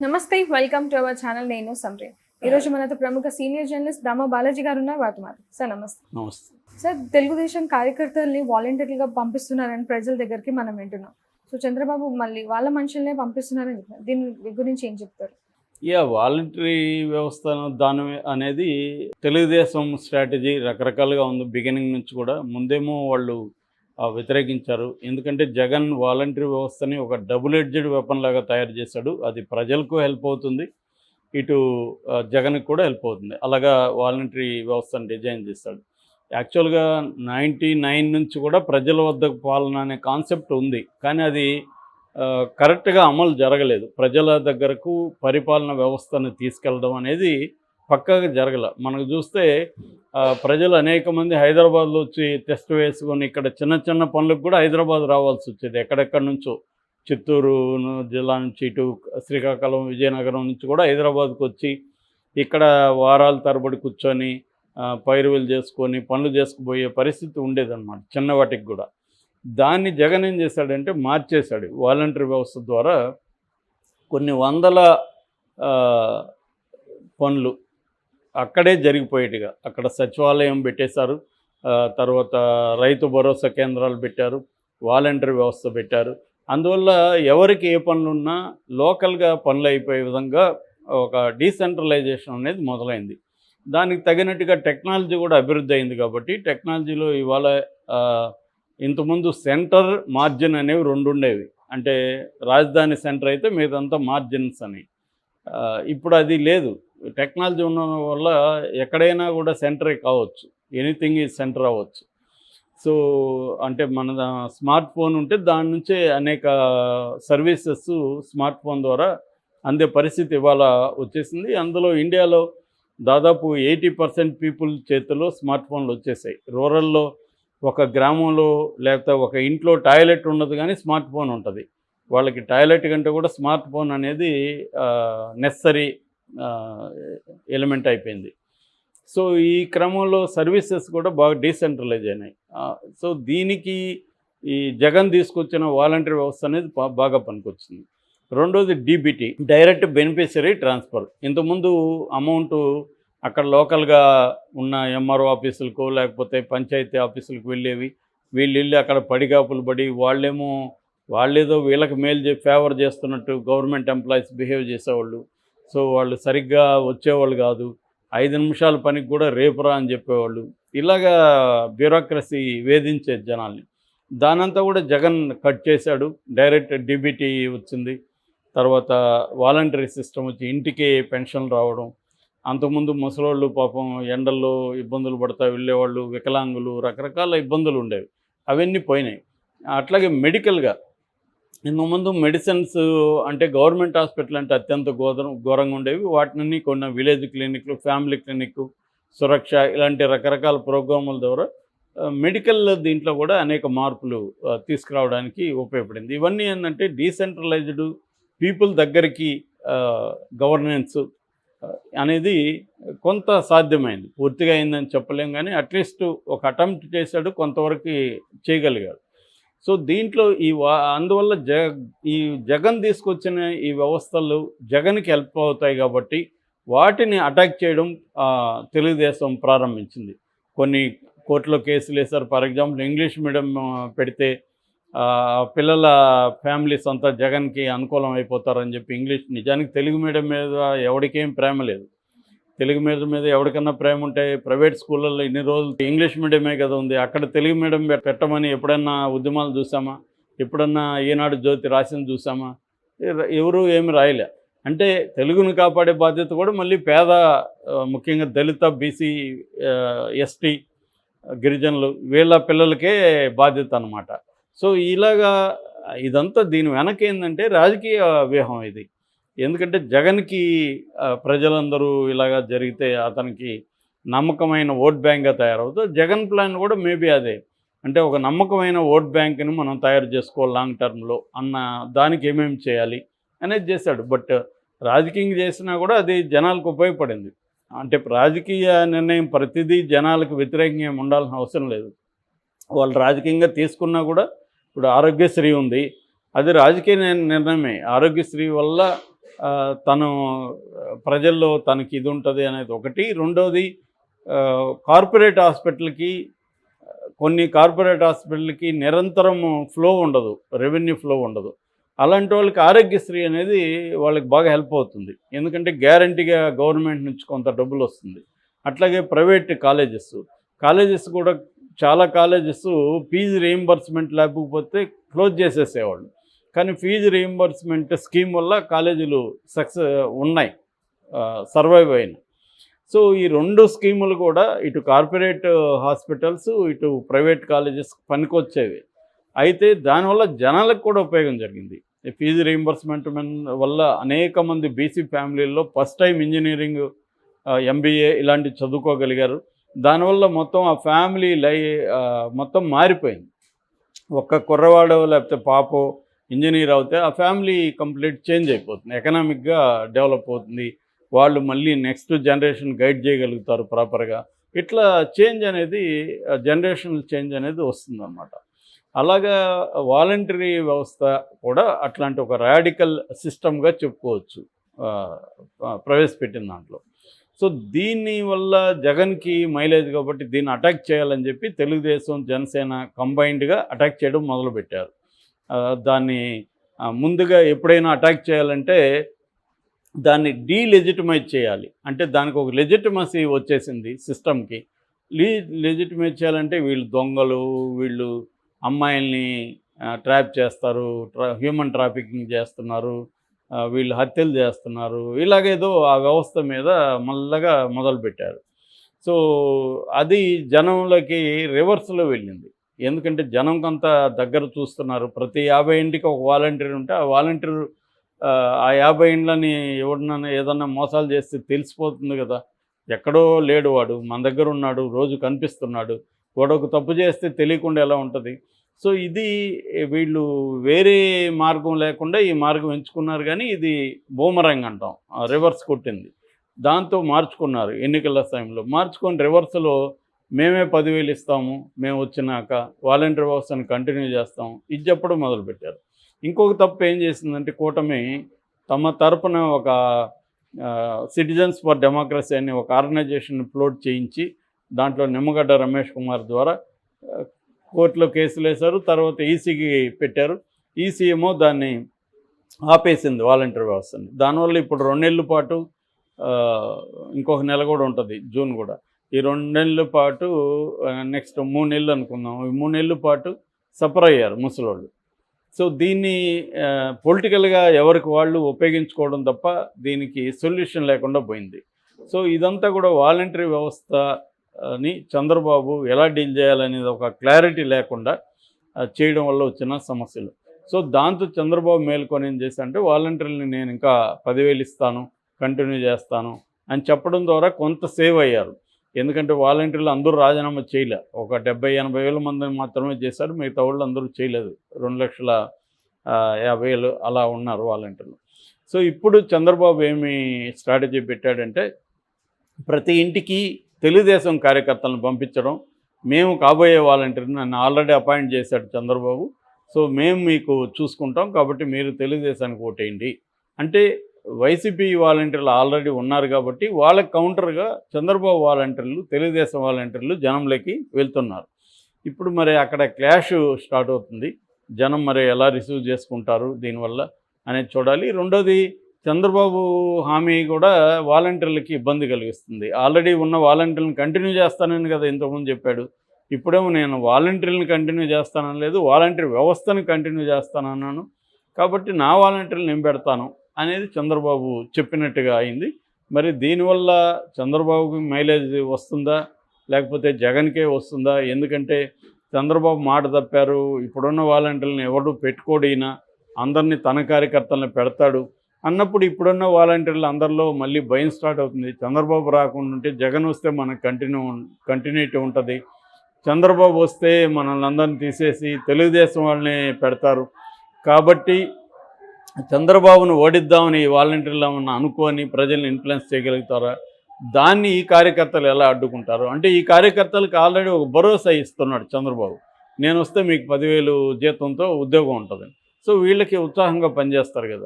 నమస్తే welcome to our channel. నేను సంప్రియ. ఈరోజు మనతో ప్రముఖ సీనియర్ జర్నలిస్ట్ దామ బాలాజీ గారు ఉన్నారు. వారితో మాట సార్. నమస్తే. నమస్తే సార్, తెలుగుదేశం కార్యకర్తల్ని వాలంటీర్లుగా పంపిస్తున్నారని ప్రజల దగ్గరికి మనం వింటున్నాం. సో చంద్రబాబు మళ్ళీ వాళ్ళ మనుషులనే పంపిస్తున్నారని చెప్తున్నారు. దీని గురించి ఏం చెప్తారు? వాలంటరీ వ్యవస్థ దాని అనేది తెలుగుదేశం స్ట్రాటజీ రకరకాలుగా ఉంది. బిగినింగ్ నుంచి కూడా ముందేమో వాళ్ళు వ్యతిరేకించారు. ఎందుకంటే జగన్ వాలంటరీ వ్యవస్థని ఒక డబుల్ ఎడ్జెడ్ వెపన్ లాగా తయారు చేశాడు. అది ప్రజలకు హెల్ప్ అవుతుంది, ఇటు జగన్కి కూడా హెల్ప్ అవుతుంది. అలాగా వాలంటరీ వ్యవస్థను డిజైన్ చేశాడు. యాక్చువల్గా 99 నుంచి కూడా ప్రజల వద్దకు పాలన అనే కాన్సెప్ట్ ఉంది, కానీ అది కరెక్ట్గా అమలు జరగలేదు. ప్రజల దగ్గరకు పరిపాలన వ్యవస్థను తీసుకెళ్ళడం అనేది పక్కాగా జరగల. మనకు చూస్తే ప్రజలు అనేక మంది హైదరాబాద్లో వచ్చి టెస్ట్ వేసుకొని ఇక్కడ చిన్న చిన్న పనులకు కూడా హైదరాబాద్ రావాల్సి వచ్చేది. ఎక్కడెక్కడి నుంచో చిత్తూరు జిల్లా నుంచి ఇటు శ్రీకాకుళం, విజయనగరం నుంచి కూడా హైదరాబాద్కు వచ్చి ఇక్కడ వారాల తరబడి కూర్చొని పైరువులు చేసుకొని పనులు చేసుకుపోయే పరిస్థితి ఉండేదన్నమాట, చిన్న వాటికి కూడా. దాన్ని జగన్ ఏం చేశాడంటే మార్చేశాడు. వాలంటరీ వ్యవస్థ ద్వారా కొన్ని వందల పనులు అక్కడే జరిగిపోయేట్టుగా అక్కడ సచివాలయం పెట్టేశారు. తర్వాత రైతు భరోసా కేంద్రాలు పెట్టారు, వాలంటరీ వ్యవస్థ పెట్టారు. అందువల్ల ఎవరికి ఏ పనులున్నా లోకల్గా పనులు అయిపోయే విధంగా ఒక డీసెంట్రలైజేషన్ అనేది మొదలైంది. దానికి తగినట్టుగా టెక్నాలజీ కూడా అభివృద్ధి అయింది. కాబట్టి టెక్నాలజీలో ఇవాళ ఇంతకుముందు సెంటర్ మార్జిన్ అనేవి రెండు ఉండేవి. అంటే రాజధాని సెంటర్ అయితే మీదంతా మార్జిన్స్ అని. ఇప్పుడు అది లేదు. టెక్నాలజీ ఉన్న వల్ల ఎక్కడైనా కూడా సెంటరే కావచ్చు, ఎనీథింగ్ ఈజ్ సెంటర్ అవ్వచ్చు. సో అంటే మన స్మార్ట్ ఫోన్ ఉంటే దాని నుంచే అనేక సర్వీసెస్ స్మార్ట్ ఫోన్ ద్వారా అందే పరిస్థితి ఇవాళ వచ్చేసింది. అందులో ఇండియాలో దాదాపు 80% పీపుల్ చేతిలో స్మార్ట్ ఫోన్లు వచ్చేసాయి. రూరల్లో ఒక గ్రామంలో లేకపోతే ఒక ఇంట్లో టాయిలెట్ ఉండదు, కానీ స్మార్ట్ ఫోన్ ఉంటుంది. వాళ్ళకి టాయిలెట్ కంటే కూడా స్మార్ట్ ఫోన్ అనేది నెసరీ ఎలిమెంట్ అయిపోయింది. సో ఈ క్రమంలో సర్వీసెస్ కూడా బాగా డీసెంట్రలైజ్ అయినాయి. సో దీనికి ఈ జగన్ తీసుకొచ్చిన వాలంటరీ వ్యవస్థ అనేది బాగా పనికొచ్చింది. రెండోది డీబీటీ, డైరెక్ట్ బెనిఫిషరీ ట్రాన్స్ఫర్. ఇంతకుముందు అమౌంట్ అక్కడ లోకల్గా ఉన్న ఎంఆర్ఓ ఆఫీసులకు లేకపోతే పంచాయతీ ఆఫీసులకు వెళ్ళేవి. వీళ్ళు వెళ్ళి అక్కడ పడిగాపులు పడి వాళ్ళేదో వీళ్ళకి మేలు ఫేవర్ చేస్తున్నట్టు గవర్నమెంట్ ఎంప్లాయీస్ బిహేవ్ చేసేవాళ్ళు. సో వాళ్ళు సరిగ్గా వచ్చేవాళ్ళు కాదు. 5 నిమిషాల పనికి కూడా రేపురా అని చెప్పేవాళ్ళు. ఇలాగా బ్యూరోక్రసీ వేధించేది జనాల్ని. దానంతా కూడా జగన్ కట్ చేశాడు. డైరెక్ట్ డీబీటీ వచ్చింది. తర్వాత వాలంటరీ సిస్టమ్ వచ్చి ఇంటికి పెన్షన్ రావడం. అంతకుముందు ముసలోళ్ళు పాపం ఎండల్లో ఇబ్బందులు పడతా వెళ్ళేవాళ్ళు, వికలాంగులు, రకరకాల ఇబ్బందులు ఉండేవి. అవన్నీ పోయినాయి. అట్లాగే మెడికల్గా ఇంతకుముందు మెడిసిన్స్ అంటే గవర్నమెంట్ హాస్పిటల్ అంటే అత్యంత ఘోరంగా ఉండేవి. వాటిని కొన్ని విలేజ్ క్లినిక్లు, ఫ్యామిలీ క్లినిక్, సురక్ష ఇలాంటి రకరకాల ప్రోగ్రాముల ద్వారా మెడికల్ దీంట్లో కూడా అనేక మార్పులు తీసుకురావడానికి ఉపయోగపడింది. ఇవన్నీ ఏంటంటే డీసెంట్రలైజ్డ్ పీపుల్ దగ్గరికి గవర్నెన్స్ అనేది కొంత సాధ్యమైంది. పూర్తిగా అయిందని చెప్పలేం, కానీ అట్లీస్ట్ ఒక అటెంప్ట్ చేశాడు, కొంతవరకు చేయగలిగాడు. సో దీంట్లో అందువల్ల ఈ జగన్ తీసుకొచ్చిన ఈ వ్యవస్థలు జగన్కి హెల్ప్ అవుతాయి కాబట్టి వాటిని అటాక్ చేయడం తెలుగుదేశం ప్రారంభించింది. కొన్ని కోర్టులో కేసులు వేశారు. ఫర్ ఎగ్జాంపుల్ ఇంగ్లీష్ మీడియం పెడితే పిల్లల ఫ్యామిలీస్ అంతా జగన్కి అనుకూలం అయిపోతారని చెప్పి నిజానికి తెలుగు మీడియం మీద ఎవరికేం ప్రేమ లేదు. తెలుగు మీడియం మీద ఎవరికన్నా ప్రేమ ఉంటే ప్రైవేట్ స్కూళ్ళల్లో ఇన్ని రోజులు ఇంగ్లీష్ మీడియమే కదా ఉంది, అక్కడ తెలుగు మీడియం పెట్టమని ఎప్పుడన్నా ఉద్యమాలు చూసామా? ఎప్పుడన్నా ఈనాడు జ్యోతి రాసింది చూసామా? ఎవరు ఏమి రాయలే. అంటే తెలుగును కాపాడే బాధ్యత కూడా మళ్ళీ ముఖ్యంగా దళిత, బీసీ, ఎస్టీ, గిరిజనులు వీళ్ళ పిల్లలకే బాధ్యత అన్నమాట. సో ఇలాగా ఇదంతా దీని వెనక ఏంటంటే రాజకీయ వ్యూహం ఇది. ఎందుకంటే జగన్కి ప్రజలందరూ ఇలాగా జరిగితే అతనికి నమ్మకమైన ఓట్ బ్యాంక్గా తయారవుతుంది. జగన్ ప్లాన్ కూడా మేబీ అదే. అంటే ఒక నమ్మకమైన ఓట్ బ్యాంక్ని మనం తయారు చేసుకోవాలి లాంగ్ టర్మ్లో అన్న దానికి ఏమేమి చేయాలి అనేది చేశాడు. బట్ రాజకీయంగా చేసినా కూడా అది జనాలకు ఉపయోగపడింది. అంటే రాజకీయ నిర్ణయం ప్రతిదీ జనాలకు వ్యతిరేకంగా ఏమి ఉండాల్సిన అవసరం లేదు. వాళ్ళు రాజకీయంగా తీసుకున్నా కూడా ఇప్పుడు ఆరోగ్యశ్రీ ఉంది, అది రాజకీయ నిర్ణయమే. ఆరోగ్యశ్రీ వల్ల తను ప్రజల్లో తనకి ఇది ఉంటుంది అనేది ఒకటి. రెండోది కార్పొరేట్ హాస్పిటల్కి కొన్ని కార్పొరేట్ హాస్పిటల్కి నిరంతరము ఫ్లో ఉండదు, రెవెన్యూ ఫ్లో ఉండదు. అలాంటి వాళ్ళకి ఆరోగ్యశ్రీ అనేది వాళ్ళకి బాగా హెల్ప్ అవుతుంది. ఎందుకంటే గ్యారంటీగా గవర్నమెంట్ నుంచి కొంత డబ్బులు వస్తుంది. అట్లాగే ప్రైవేట్ కాలేజెస్ కూడా చాలా కాలేజెస్ ఫీజు రీయింబర్స్మెంట్ లేకపోతే క్లోజ్ చేసేసేవాళ్ళు. కానీ ఫీజు రీయింబర్స్మెంట్ స్కీమ్ వల్ల కాలేజీలు ఉన్నాయి, సర్వైవ్ అయినాయి. సో ఈ 2 స్కీములు కూడా ఇటు కార్పొరేట్ హాస్పిటల్స్, ఇటు ప్రైవేట్ కాలేజెస్ పనికొచ్చేవి. అయితే దానివల్ల జనాలకు కూడా ఉపయోగం జరిగింది. ఈ ఫీజు రీయింబర్స్మెంట్ వల్ల అనేక మంది బీసీ ఫ్యామిలీల్లో ఫస్ట్ టైం ఇంజనీరింగ్, ఎంబీఏ ఇలాంటివి చదువుకోగలిగారు. దానివల్ల మొత్తం ఆ ఫ్యామిలీ మొత్తం మారిపోయింది. ఒక్క కుర్రవాడో లేకపోతే పాపో ఇంజనీర్ అవుతే ఆ ఫ్యామిలీ కంప్లీట్ చేంజ్ అయిపోతుంది, ఎకనామిక్గా డెవలప్ అవుతుంది. వాళ్ళు మళ్ళీ నెక్స్ట్ జనరేషన్ గైడ్ చేయగలుగుతారు ప్రాపర్గా. ఇట్లా చేంజ్ అనేది, జనరేషనల్ చేంజ్ అనేది వస్తుందన్నమాట. అలాగా వాలంటరీ వ్యవస్థ కూడా అట్లాంటి ఒక రాడికల్ సిస్టమ్గా చెప్పుకోవచ్చు ప్రవేశపెట్టిన దాంట్లో. సో దీనివల్ల జగన్కి మైలేజ్ కాబట్టి దీన్ని అటాక్ చేయాలని చెప్పి తెలుగుదేశం, జనసేన కంబైన్డ్గా అటాక్ చేయడం మొదలుపెట్టారు. దాన్ని ముందుగా ఎప్పుడైనా అటాక్ చేయాలంటే దాన్ని డీలెజిటిమైజ్ చేయాలి. అంటే దానికి ఒక లెజిటిమసీ వచ్చేసింది సిస్టమ్కి. లెజిటిమైజ్ చేయాలంటే వీళ్ళు దొంగలు, వీళ్ళు అమ్మాయిల్ని ట్రాప్ చేస్తారు, హ్యూమన్ ట్రాఫికింగ్ చేస్తున్నారు, వీళ్ళు హత్యలు చేస్తున్నారు, ఇలాగేదో ఆ వ్యవస్థ మీద మల్లగా మొదలుపెట్టారు. సో అది జనంలోకి రివర్స్లో వెళ్ళింది. ఎందుకంటే జనంకంత దగ్గర చూస్తున్నారు. ప్రతి 50 ఇంటికి ఒక వాలంటీర్ ఉంటే ఆ వాలంటీర్ ఆ 50 ఇండ్లని ఎవడన్నా ఏదన్నా మోసాలు చేస్తే తెలిసిపోతుంది కదా. ఎక్కడో లేడు వాడు, మన దగ్గర ఉన్నాడు, రోజు కనిపిస్తున్నాడు. వాడొక తప్పు చేస్తే తెలియకుండా ఎలా ఉంటుంది? సో ఇది వీళ్ళు వేరే మార్గం లేకుండా ఈ మార్గం ఎంచుకున్నారు. కానీ ఇది బూమరంగ్ అంటాం, రివర్స్ కొట్టింది. దాంతో మార్చుకున్నారు ఎన్నికల టైంలో. మార్చుకొని రివర్స్లో మేమే 10,000 ఇస్తాము, మేము వచ్చినాక వాలంటీర్ వ్యవస్థను కంటిన్యూ చేస్తాము, ఇది చెప్పడం మొదలుపెట్టారు. ఇంకొక తప్పు ఏం చేసిందంటే కూటమి తమ తరపున ఒక సిటిజన్స్ ఫర్ డెమోక్రసీ అనే ఒక ఆర్గనైజేషన్ ఫ్లోట్ చేయించి దాంట్లో నిమ్మగడ్డ రమేష్ కుమార్ ద్వారా కోర్టులో కేసులు వేశారు. తర్వాత ఈసీకి పెట్టారు. ఈసీ ఏమో దాన్ని ఆపేసింది వాలంటీర్ వ్యవస్థని. దానివల్ల ఇప్పుడు 2 నెలల పాటు, ఇంకొక నెల కూడా ఉంటుంది, జూన్ కూడా, ఈ 2 నెలల పాటు, నెక్స్ట్ 3 నెలలు అనుకుందాం, ఈ 3 నెలల పాటు సఫర్ అయ్యారు ముసలోళ్ళు. సో దీన్ని పొలిటికల్గా ఎవరికి వాళ్ళు ఉపయోగించుకోవడం తప్ప దీనికి సొల్యూషన్ లేకుండా పోయింది. సో ఇదంతా కూడా వాలంటరీ వ్యవస్థని చంద్రబాబు ఎలా డీల్ చేయాలనేది ఒక క్లారిటీ లేకుండా చేయడం వల్ల వచ్చిన సమస్యలు. సో దాంతో చంద్రబాబు మేల్కొని ఏం చేశారంటే వాలంటీర్ని నేను ఇంకా 10,000 ఇస్తాను, కంటిన్యూ చేస్తాను అని చెప్పడం ద్వారా కొంత సేవ్ అయ్యారు. ఎందుకంటే వాలంటీర్లు అందరూ రాజీనామా చేయలే, ఒక 70-80 వేల మందిని మాత్రమే చేశారు, మిగతా వాళ్ళు అందరూ చేయలేదు. 2,50,000 అలా ఉన్నారు వాలంటీర్లు. సో ఇప్పుడు చంద్రబాబు ఏమి స్ట్రాటజీ పెట్టాడంటే ప్రతి ఇంటికి తెలుగుదేశం కార్యకర్తలను పంపించడం. మేము కాబోయే వాలంటీర్ని నన్ను ఆల్రెడీ అపాయింట్ చేశాడు చంద్రబాబు, సో మేము మీకు చూసుకుంటాం, కాబట్టి మీరు తెలుగుదేశానికి ఓటేయండి అంటే వైసీపీ వాలంటీర్లు ఆల్రెడీ ఉన్నారు కాబట్టి వాళ్ళకి కౌంటర్గా చంద్రబాబు వాలంటీర్లు, తెలుగుదేశం వాలంటీర్లు జనంలోకి వెళ్తున్నారు. ఇప్పుడు మరి అక్కడ క్లాష్ స్టార్ట్ అవుతుంది. జనం మరి ఎలా రిసీవ్ చేసుకుంటారు దీనివల్ల అనేది చూడాలి. రెండోది చంద్రబాబు హామీ కూడా వాలంటీర్లకి ఇబ్బంది కలిగిస్తుంది. ఆల్రెడీ ఉన్న వాలంటీర్లను కంటిన్యూ చేస్తానని కదా ఇంతకుముందు చెప్పాడు. ఇప్పుడేమో నేను వాలంటీర్లను కంటిన్యూ చేస్తానని లేదు, వాలంటీర్ వ్యవస్థను కంటిన్యూ చేస్తానన్నాను, కాబట్టి నా వాలంటీర్లు నేను పెడతాను అనేది చంద్రబాబు చెప్పినట్టుగా అయింది. మరి దీనివల్ల చంద్రబాబుకి మైలేజ్ వస్తుందా లేకపోతే జగన్కే వస్తుందా? ఎందుకంటే చంద్రబాబు మాట తప్పారు, ఇప్పుడున్న వాలంటీర్లను ఎవరు పెట్టుకోడినా అందరినీ తన కార్యకర్తలను పెడతాడు అన్నప్పుడు ఇప్పుడున్న వాలంటీర్లు అందరిలో మళ్ళీ భయం స్టార్ట్ అవుతుంది. చంద్రబాబు రాకుండా ఉంటే జగన్ వస్తే మనకు కంటిన్యూటీ ఉంటుంది, చంద్రబాబు వస్తే మనల్ని అందరిని తీసేసి తెలుగుదేశం వాళ్ళని పెడతారు, కాబట్టి చంద్రబాబును ఓడిద్దామని ఈ వాలంటీర్లు ఏమన్నా అనుకొని ప్రజల్ని ఇన్ఫ్లుయెన్స్ చేయగలుగుతారా? దాన్ని ఈ కార్యకర్తలు ఎలా అడ్డుకుంటారు? అంటే ఈ కార్యకర్తలకు ఆల్రెడీ ఒక భరోసా ఇస్తున్నాడు చంద్రబాబు, నేను వస్తే మీకు 10,000 జీతంతో ఉద్యోగం ఉంటుంది. సో వీళ్ళకి ఉత్సాహంగా పనిచేస్తారు కదా.